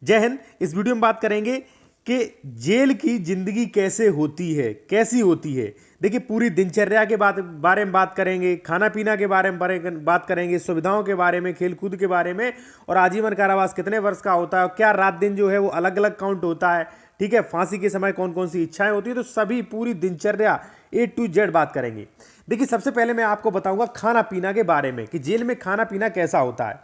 जय हिंद। इस वीडियो में बात करेंगे कि जेल की जिंदगी कैसे होती है, कैसी होती है। देखिए, पूरी दिनचर्या के बारे में बात करेंगे, खाना पीना के बारे में बात करेंगे, सुविधाओं के बारे में, खेल कूद के बारे में, और आजीवन कारावास कितने वर्ष का होता है, क्या रात दिन जो है वो अलग अलग काउंट होता है, ठीक है, फांसी के समय कौन कौन सी इच्छाएं होती है, तो सभी पूरी दिनचर्या A to Z बात करेंगे। देखिए, सबसे पहले मैं आपको बताऊंगा खाना पीना के बारे में कि जेल में खाना पीना कैसा होता है।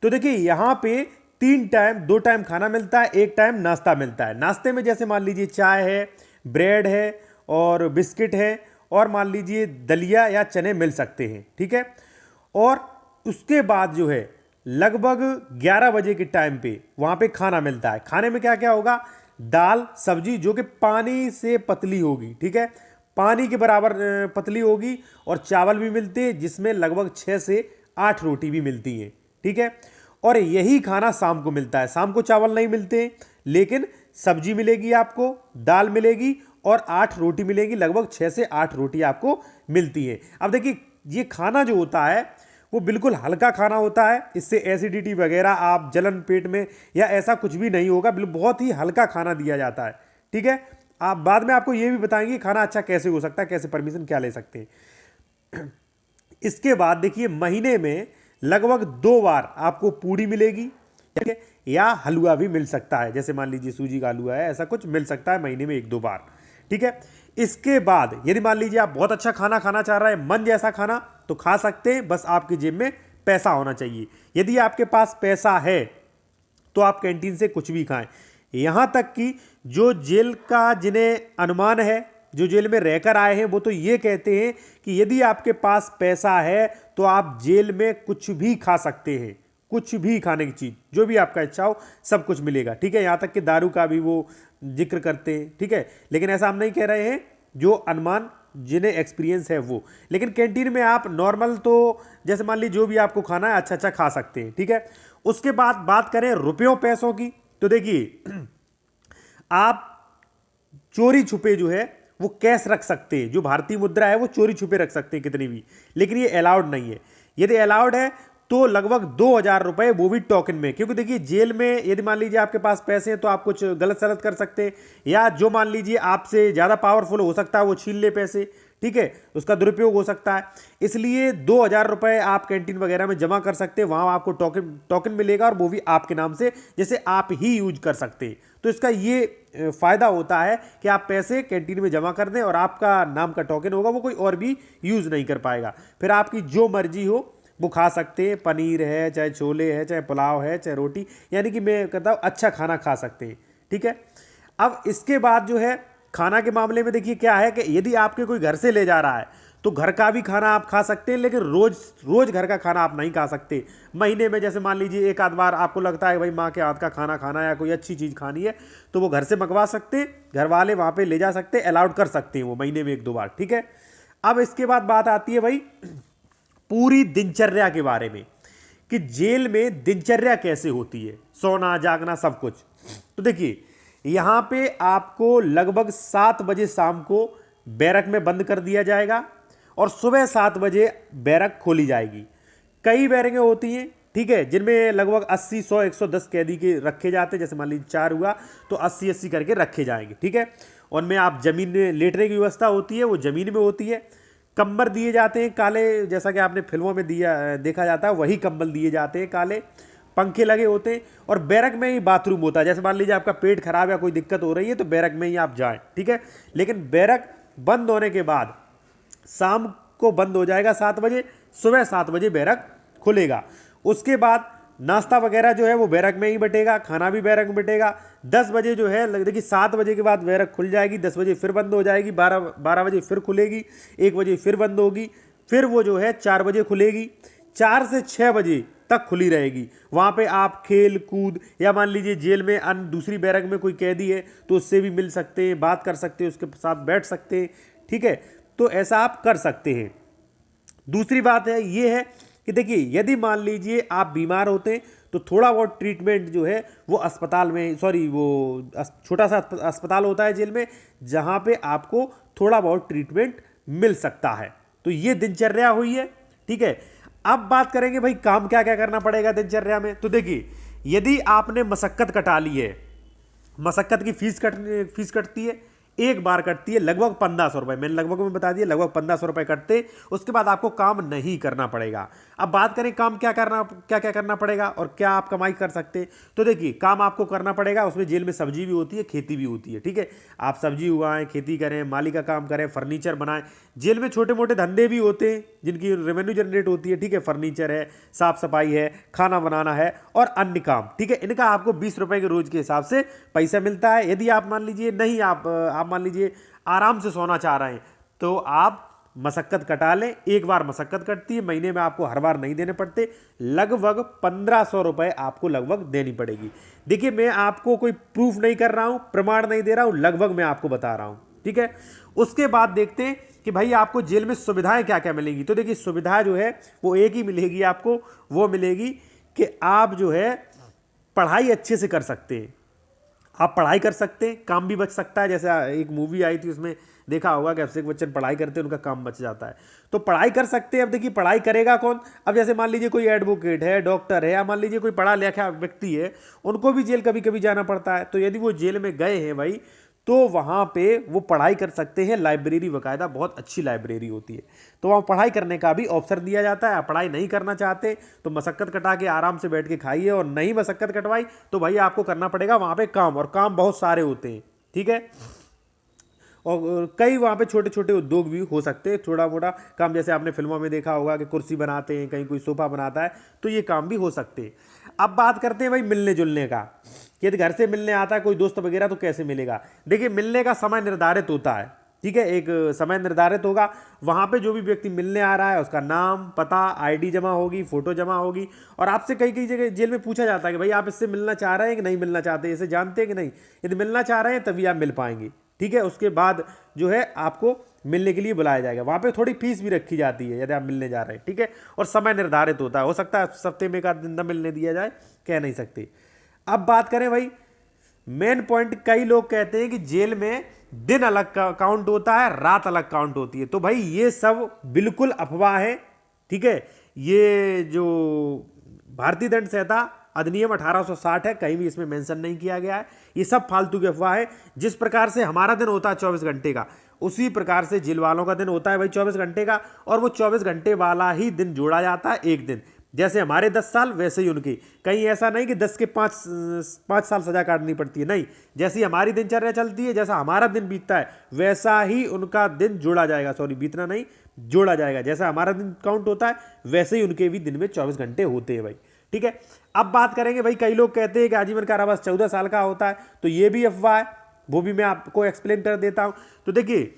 तो देखिए, यहाँ पे 2 टाइम खाना मिलता है, 1 टाइम नाश्ता मिलता है। नाश्ते में जैसे मान लीजिए चाय है, ब्रेड है और बिस्किट है, और मान लीजिए दलिया या चने मिल सकते हैं, ठीक है। और उसके बाद जो है लगभग 11 बजे के टाइम पे वहाँ पे खाना मिलता है। खाने में क्या क्या होगा? दाल सब्जी जो कि पानी से पतली होगी, ठीक है, पानी के बराबर पतली होगी, और चावल भी मिलते हैं जिसमें लगभग 6 से 8 रोटी भी मिलती हैं, ठीक है। और यही खाना शाम को मिलता है। शाम को चावल नहीं मिलते हैं, लेकिन सब्जी मिलेगी आपको, दाल मिलेगी और 8 रोटी मिलेगी। लगभग 6 से 8 रोटी आपको मिलती है। अब देखिए, ये खाना जो होता है वो बिल्कुल हल्का खाना होता है। इससे एसिडिटी वगैरह, आप जलन पेट में या ऐसा कुछ भी नहीं होगा। बिल्कुल बहुत ही हल्का खाना दिया जाता है, ठीक है। आप बाद में आपको ये भी बताएंगे खाना अच्छा कैसे हो सकता है, कैसे परमिशन क्या ले सकते हैं। इसके बाद देखिए, महीने में लगभग 2 बार आपको पूड़ी मिलेगी, ठीक है, या हलवा भी मिल सकता है। जैसे मान लीजिए सूजी का हलवा है, ऐसा कुछ मिल सकता है महीने में 1-2 बार, ठीक है। इसके बाद यदि मान लीजिए आप बहुत अच्छा खाना खाना चाह रहे हैं, मन जैसा खाना, तो खा सकते हैं, बस आपकी जेब में पैसा होना चाहिए। यदि आपके पास पैसा है तो आप कैंटीन से कुछ भी खाएं। यहां तक कि जो जेल का जिन्हें अनुमान है, जो जेल में रहकर आए हैं, वो तो ये कहते हैं कि यदि आपके पास पैसा है तो आप जेल में कुछ भी खा सकते हैं। कुछ भी खाने की चीज, जो भी आपका इच्छा हो, सब कुछ मिलेगा, ठीक है। यहां तक कि दारू का भी वो जिक्र करते हैं, ठीक है। लेकिन ऐसा हम नहीं कह रहे हैं, जो अनुमान जिन्हें एक्सपीरियंस है वो। लेकिन कैंटीन में आप नॉर्मल, तो जैसे मान लीजिए जो भी आपको खाना है अच्छा अच्छा खा सकते हैं, ठीक है। उसके बाद बात करें रुपयों पैसों की, तो देखिए, आप चोरी छुपे जो है वो कैश रख सकते हैं। जो भारतीय मुद्रा है वो चोरी छुपे रख सकते हैं कितनी भी, लेकिन ये अलाउड नहीं है। यदि अलाउड है तो लगभग 2,000 रुपए, वो भी टोकन में। क्योंकि देखिए, जेल में यदि मान लीजिए आपके पास पैसे हैं तो आप कुछ गलत सलत कर सकते हैं, या जो मान लीजिए आपसे ज़्यादा पावरफुल हो सकता है वो छीन ले पैसे, ठीक है, उसका दुरुपयोग हो सकता है। इसलिए 2,000 रुपए आप कैंटीन वगैरह में जमा कर सकते हैं। वहाँ आपको टोकन मिलेगा, और वो भी आपके नाम से, जैसे आप ही यूज कर सकते हैं। तो इसका ये फायदा होता है कि आप पैसे कैंटीन में जमा कर दें और आपका नाम का टोकन होगा, वो कोई और भी यूज नहीं कर पाएगा। फिर आपकी जो मर्जी हो वो खा सकते हैं। पनीर है, चाहे छोले है, चाहे पुलाव है, चाहे रोटी, यानी कि मैं कहता हूँ अच्छा खाना खा सकते हैं, ठीक है। अब इसके बाद जो है खाना के मामले में देखिए क्या है कि यदि आपके कोई घर से ले जा रहा है तो घर का भी खाना आप खा सकते हैं, लेकिन रोज रोज घर का खाना आप नहीं खा सकते। महीने में जैसे मान लीजिए 1 आध बार आपको लगता है भाई माँ के हाथ का खाना खाना या कोई अच्छी चीज़ खानी है, तो वो घर से मंगवा सकते हैं, घर वाले वहाँ पे ले जा सकते हैं, अलाउड कर सकते हैं वो महीने में 1-2 बार, ठीक है। अब इसके बाद बात आती है भाई पूरी दिनचर्या के बारे में कि जेल में दिनचर्या कैसे होती है, सोना जागना सब कुछ। तो देखिए, यहां पे आपको लगभग 7 बजे शाम को बैरक में बंद कर दिया जाएगा, और सुबह 7 बजे बैरक खोली जाएगी। कई बैरकें होती हैं, ठीक है, जिनमें लगभग 80, 100, 110 कैदी के रखे जाते हैं। जैसे मान लीजिए 4 हुआ तो 80-80 करके रखे जाएंगे, ठीक है। उनमें आप जमीन में लेटने की व्यवस्था होती है, वो जमीन में होती है। कंबल दिए जाते हैं काले, जैसा कि आपने फिल्मों में देखा जाता है, वही कंबल दिए जाते हैं काले। पंखे लगे होते हैं, और बैरक में ही बाथरूम होता है। जैसे मान लीजिए आपका पेट खराब या कोई दिक्कत हो रही है तो बैरक में ही आप जाएं, ठीक है। लेकिन बैरक बंद होने के बाद शाम को बंद हो जाएगा 7 बजे, सुबह 7 बजे बैरक खुलेगा। उसके बाद नाश्ता वगैरह जो है वो बैरक में ही बटेगा, खाना भी बैरक में बटेगा। 10 बजे जो है, देखिए 7 बजे के बाद बैरक खुल जाएगी, 10 बजे फिर बंद हो जाएगी, 12 बजे फिर खुलेगी, 1 बजे फिर बंद होगी, फिर वो जो है 4 बजे खुलेगी, 4 से 6 बजे तक खुली रहेगी। वहाँ पे आप खेल कूद, या मान लीजिए जेल में अन्य दूसरी बैरक में कोई कैदी है तो उससे भी मिल सकते हैं, बात कर सकते हैं, उसके साथ बैठ सकते हैं, ठीक है। तो ऐसा आप कर सकते हैं। दूसरी बात है ये है कि देखिए, यदि मान लीजिए आप बीमार होते हैं तो थोड़ा बहुत ट्रीटमेंट जो है वो अस्पताल में, वो छोटा सा अस्पताल होता है जेल में, जहाँ पे आपको थोड़ा बहुत ट्रीटमेंट मिल सकता है। तो ये दिनचर्या हुई है, ठीक है। अब बात करेंगे भाई काम क्या क्या करना पड़ेगा दिनचर्या में। तो देखिए, यदि आपने मशक्कत कटा ली है, मशक्कत की फीस कटती है, एक बार कटती है लगभग 1500 रुपये, मैंने लगभग में बता दिया, लगभग 1500 रुपये कटते, उसके बाद आपको काम नहीं करना पड़ेगा। अब बात करें काम क्या क्या करना पड़ेगा और क्या आप कमाई कर सकते हैं। तो देखिए काम आपको करना पड़ेगा, उसमें जेल में सब्जी भी होती है, खेती भी होती है, ठीक है। आप सब्जी उगाएं, खेती करें, माली का काम करें, फर्नीचर बनाएं। जेल में छोटे मोटे धंधे भी होते हैं जिनकी रेवेन्यू जनरेट होती है, ठीक है। फर्नीचर है, साफ सफाई है, खाना बनाना है और अन्य काम, ठीक है। इनका आपको 20 रुपये के रोज के हिसाब से पैसा मिलता है। यदि आप मान लीजिए नहीं, आप मान लीजिए आराम से सोना चाह रहे हैं तो आप मशक्कत कटा लें। एक बार मशक्कत कटती है, महीने में आपको हर बार नहीं देने पड़ते, लगभग 1500 रुपये आपको लगभग देनी पड़ेगी। देखिए मैं आपको कोई प्रूफ नहीं कर रहा हूं, प्रमाण नहीं दे रहा हूं, लगभग मैं आपको बता रहा हूं, ठीक है। उसके बाद देखते हैं कि भाई आपको जेल में सुविधाएं क्या क्या मिलेंगी। तो देखिए सुविधा जो है वो एक ही मिलेगी आपको, वो मिलेगी कि आप जो है पढ़ाई अच्छे से कर सकते हैं। आप पढ़ाई कर सकते हैं, काम भी बच सकता है। जैसे एक मूवी आई थी उसमें देखा होगा कि अभिषेक बच्चन पढ़ाई करते हैं, उनका काम बच जाता है, तो पढ़ाई कर सकते हैं। अब देखिए पढ़ाई करेगा कौन। अब जैसे मान लीजिए कोई एडवोकेट है, डॉक्टर है, या मान लीजिए कोई पढ़ा लिखा व्यक्ति है, उनको भी जेल कभी कभी जाना पड़ता है। तो यदि वो जेल में गए हैं भाई, तो वहाँ पे वो पढ़ाई कर सकते हैं। लाइब्रेरी बाकायदा बहुत अच्छी लाइब्रेरी होती है, तो वहाँ पढ़ाई करने का भी अवसर दिया जाता है। आप पढ़ाई नहीं करना चाहते तो मशक्कत कटा के आराम से बैठ के खाइए, और नहीं मशक्कत कटवाई तो भाई आपको करना पड़ेगा वहाँ पे काम, और काम बहुत सारे होते हैं, ठीक है। और कई वहाँ पे छोटे छोटे उद्योग भी हो सकते हैं, छोटा मोटा काम, जैसे आपने फिल्मों में देखा होगा कि कुर्सी बनाते हैं, कहीं कोई सोफा बनाता है, तो ये काम भी हो सकते हैं। अब बात करते हैं भाई मिलने जुलने का। यदि घर से मिलने आता है कोई दोस्त वगैरह तो कैसे मिलेगा। देखिए मिलने का समय निर्धारित होता है, ठीक है। एक समय निर्धारित होगा, वहाँ पे जो भी व्यक्ति मिलने आ रहा है उसका नाम, पता, आईडी जमा होगी, फोटो जमा होगी, और आपसे कई कई जगह जेल में पूछा जाता है कि भाई आप इससे मिलना चाह रहे हैं कि नहीं मिलना चाहते, इसे जानते हैं कि नहीं। यदि मिलना चाह रहे हैं तभी आप मिल पाएंगे, ठीक है। उसके बाद जो है आपको मिलने के लिए बुलाया जाएगा। वहाँ पे थोड़ी फीस भी रखी जाती है यदि आप मिलने जा रहे हैं, ठीक है। और समय निर्धारित होता है, हो सकता है हफ्ते में एक आध दिन न मिलने दिया जाए, कह नहीं सकते। अब बात करें भाई मेन पॉइंट, कई लोग कहते हैं कि जेल में दिन अलग काउंट होता है, रात अलग काउंट होती है। तो भाई ये सब बिल्कुल अफवाह है, ठीक है। ये जो भारतीय दंड संहिता अधिनियम 1860 है, कहीं भी इसमें मेंशन नहीं किया गया है। ये सब फालतू की अफवाह है। जिस प्रकार से हमारा दिन होता है 24 घंटे का, उसी प्रकार से जेल वालों का दिन होता है भाई 24 घंटे का, और वो 24 घंटे वाला ही दिन जोड़ा जाता है एक दिन। जैसे हमारे 10 साल वैसे ही उनकी, कहीं ऐसा नहीं कि 10 के 5 साल सजा काटनी पड़ती है, नहीं। जैसी हमारी दिनचर्या चलती है, जैसा हमारा दिन बीतता है, वैसा ही उनका दिन जोड़ा जाएगा। सॉरी, बीतना नहीं, जोड़ा जाएगा। जैसा हमारा दिन काउंट होता है वैसे ही उनके भी दिन में 24 घंटे होते हैं भाई, ठीक है। अब बात करेंगे भाई, कई लोग कहते हैं कि आजीवन कारावास 14 साल का होता है, तो ये भी अफवाह है, वो भी मैं आपको एक्सप्लेन कर देता हूं। तो देखिए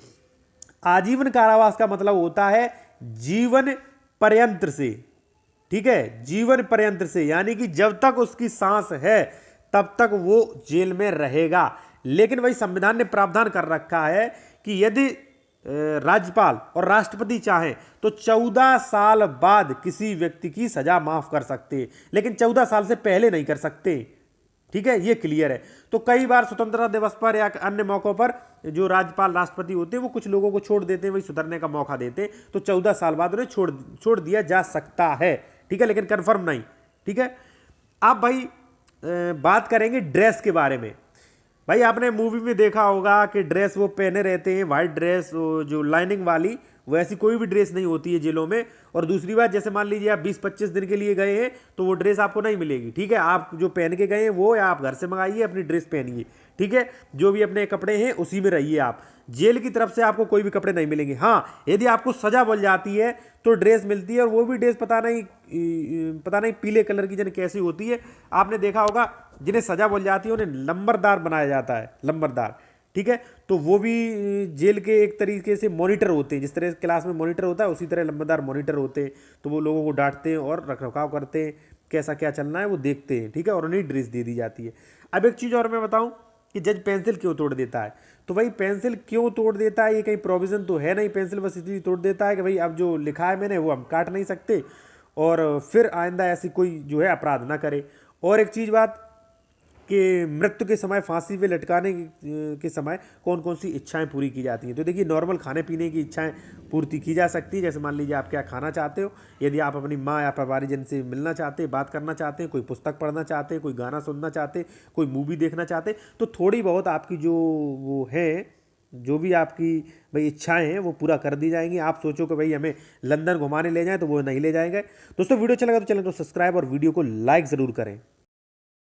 आजीवन कारावास का मतलब होता है जीवन पर्यंत से, ठीक है, जीवन पर्यंत से, यानी कि जब तक उसकी सांस है तब तक वो जेल में रहेगा। लेकिन भाई संविधान ने प्रावधान कर रखा है कि यदि राज्यपाल और राष्ट्रपति चाहें तो 14 साल बाद किसी व्यक्ति की सजा माफ कर सकते हैं, लेकिन 14 साल से पहले नहीं कर सकते, ठीक है। ये क्लियर है। तो कई बार स्वतंत्रता दिवस पर या अन्य मौकों पर जो राज्यपाल राष्ट्रपति होते हैं वो कुछ लोगों को छोड़ देते हैं, वही सुधरने का मौका देते हैं, तो 14 साल बाद उन्हें छोड़ दिया जा सकता है, ठीक है, लेकिन कंफर्म नहीं, ठीक है। अब भाई बात करेंगे ड्रेस के बारे में। भाई आपने मूवी में देखा होगा कि ड्रेस वो पहने रहते हैं, वाइट ड्रेस जो लाइनिंग वाली, वैसी कोई भी ड्रेस नहीं होती है जेलों में। और दूसरी बात, जैसे मान लीजिए आप 20-25 दिन के लिए गए हैं तो वो ड्रेस आपको नहीं मिलेगी, ठीक है। आप जो पहन के गए हैं वो, या आप घर से मंगाइए, अपनी ड्रेस पहनिए, ठीक है। जो भी अपने कपड़े हैं उसी में रहिए आप। जेल की तरफ से आपको कोई भी कपड़े नहीं मिलेंगे। हाँ, यदि आपको सजा मिल जाती है तो ड्रेस मिलती है, और वो भी ड्रेस पता नहीं पीले कलर की जन कैसी होती है। आपने देखा होगा जिन्हें सजा मिल जाती है उन्हें लंबरदार बनाया जाता है, लंबरदार, ठीक है। तो वो भी जेल के एक तरीके से मॉनिटर होते हैं, जिस तरह क्लास में मॉनिटर होता है उसी तरह लंबरदार मॉनिटर होते हैं। तो वो लोगों को डांटते हैं और रखरखाव करते हैं, कैसा क्या चलना है वो देखते हैं, ठीक है, और उन्हें ड्रेस दे दी जाती है। अब एक चीज़ और मैं बताऊं कि जज पेंसिल क्यों तोड़ देता है। तो भाई पेंसिल क्यों तोड़ देता है, ये कहीं प्रोविज़न तो है नहीं, पेंसिल बस इसलिए तोड़ देता है कि भाई अब जो लिखा है मैंने वो हम काट नहीं सकते, और फिर आइंदा ऐसी कोई जो है अपराध ना करे। और एक चीज़ बात कि मृत्यु के समय, फांसी पे लटकाने के समय कौन कौन सी इच्छाएं पूरी की जाती हैं। तो देखिए, नॉर्मल खाने पीने की इच्छाएं पूर्ति की जा सकती है। जैसे मान लीजिए आप क्या खाना चाहते हो, यदि आप अपनी माँ या परिवारजन से मिलना चाहते हैं, बात करना चाहते हैं, कोई पुस्तक पढ़ना चाहते हैं, कोई गाना सुनना चाहते हैं, कोई मूवी देखना चाहते हैं, तो थोड़ी बहुत आपकी जो वो है, जो भी आपकी भाई इच्छाएं हैं वो पूरा कर दी जाएंगी। आप सोचो कि भाई हमें लंदन घुमाने ले जाएं, तो वो नहीं ले जाएंगे। दोस्तों, वीडियो अच्छा लगा तो चैनल को सब्सक्राइब और वीडियो को लाइक ज़रूर करें।